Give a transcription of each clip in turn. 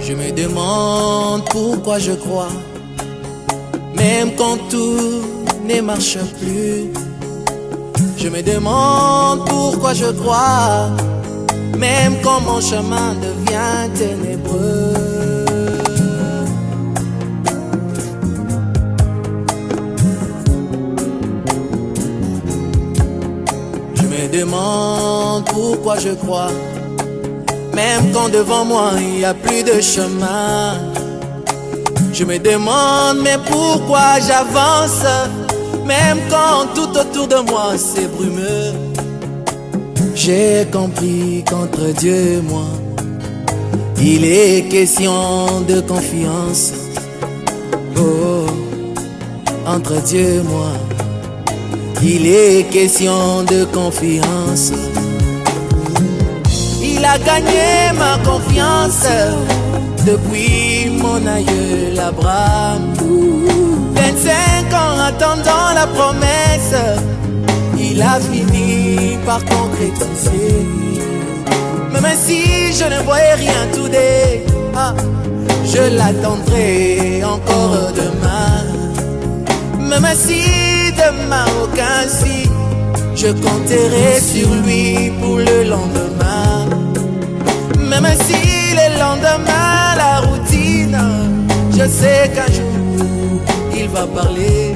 Je me demande pourquoi je crois, même quand tout ne marche plus. Je me demande pourquoi je crois, même quand mon chemin devient ténébreux. Je me demande pourquoi je crois, même quand devant moi il n'y a plus de chemin. Je me demande mais pourquoi j'avance, même quand tout autour de moi c'est brumeux. J'ai compris qu'entre Dieu et moi, il est question de confiance. Oh, entre Dieu et moi, il est question de confiance. Il a gagné ma confiance depuis mon aïeul Abraham. 25 ans attendant la promesse, il a fini par concrétiser. Même si je ne voyais rien today, je l'attendrai encore demain. Même si demain aucun signe, je compterai sur lui pour le lendemain. Même si le lendemain la routine, je sais qu'un jour il va parler.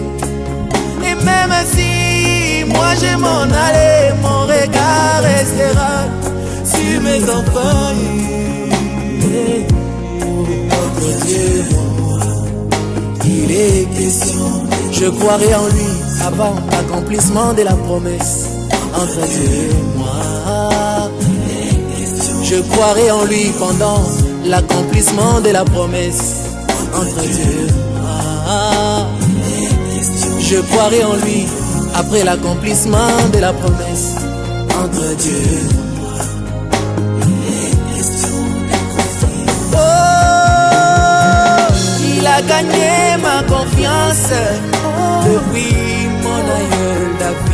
Et même si moi je m'en allais, mon regard restera sur mes enfants. Notre Dieu, il est question. Je croirai en lui avant l'accomplissement de la promesse. Entre Dieu et moi, je croirai en lui pendant l'accomplissement de la promesse. Entre Dieu et moi, je croirai en lui après l'accomplissement de la promesse. Entre Dieu et moi, oh, il a gagné ma confiance depuis mon aïeul David.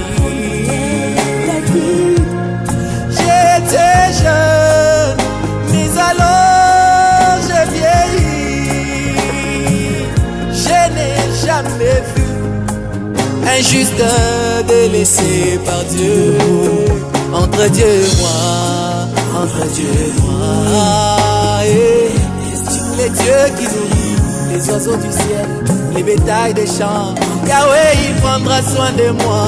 J'étais jeune, mais alors j'ai vieilli. Je n'ai jamais vu un juste délaissé par Dieu. Entre Dieu et moi, entre Dieu et moi, les dieux qui nourrissent les oiseaux du ciel, les bétails des champs, Yahweh il prendra soin de moi.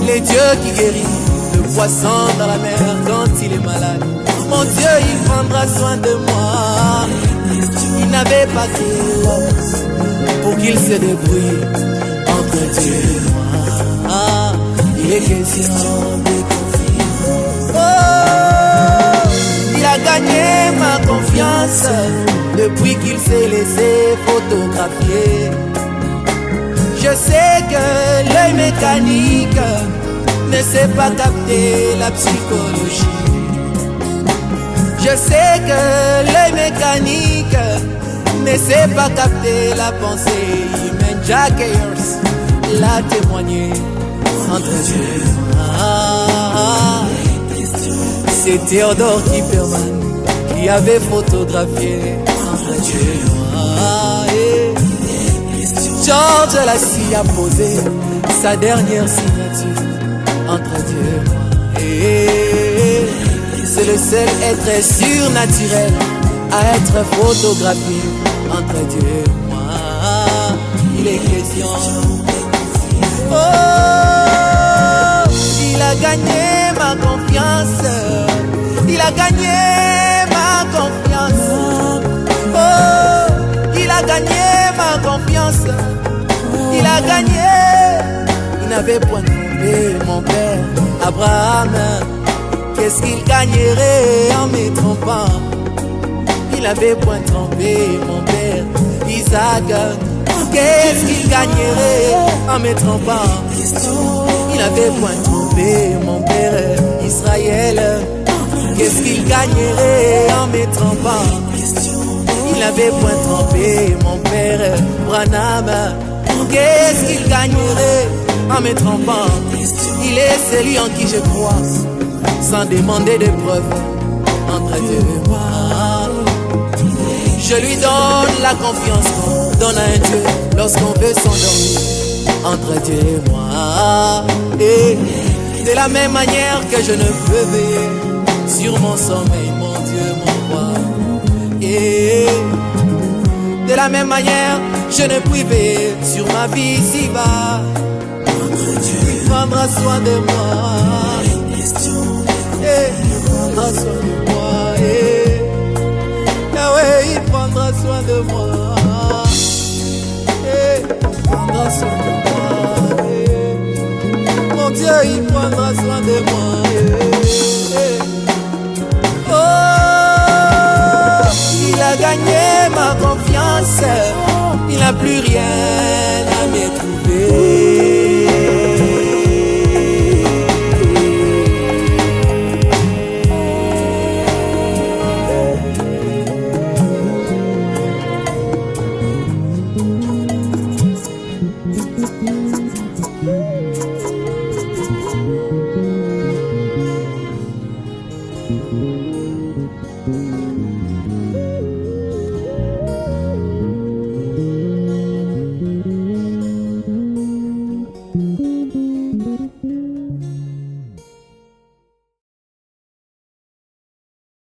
Les dieux qui guérissent le poisson dans la mer quand il est malade, mon Dieu il prendra soin de moi. Il n'avait pas créé l'homme pour qu'il se débrouille. Entre Dieu et moi, il est question de confiance. Oh, il a gagné ma confiance depuis qu'il s'est laissé photographier. Je sais que l'œil mécanique ne sait pas capter la psychologie. Je sais que l'œil mécanique ne sait pas capter la pensée humaine. Jack Ayers l'a témoigné. Entre Dieu et moi, c'est Théodore Kipperman qui avait photographié. Entre Dieu et moi, George Lassie a posé sa dernière signature. Entre Dieu et moi, c'est le seul être surnaturel à être photographié. Entre Dieu et moi, il est question. Oh, il a gagné ma confiance. Il a gagné ma confiance. Oh, il a gagné ma confiance. Il a gagné. Il n'avait point trompé mon père Abraham. Qu'est-ce qu'il gagnerait en me trompant? Il n'avait point trompé mon père Isaac. Qu'est-ce qu'il gagnerait en me trompant? Il n'avait point trompé mon père Israël. Qu'est-ce qu'il gagnerait en me trompant? Il n'avait point trompé mon père Branham. Qu'est-ce qu'il gagnerait en me trompant? Il est celui en qui je crois, sans demander de preuves entre Dieu et moi. Je lui donne la confiance qu'on donne à un Dieu lorsqu'on veut s'endormir, entre Dieu et moi. Et de la même manière que je ne peux veiller sur mon sommeil, mon Dieu, mon roi. Et de la même manière, je ne puis veiller sur ma vie ici-bas. Il prendra soin de moi. Il prendra soin de moi. Yahweh, il prendra soin de moi. Il prendra soin de moi. Mon Dieu, il prendra soin de moi. Oh, il a gagné ma confiance. Il n'a plus rien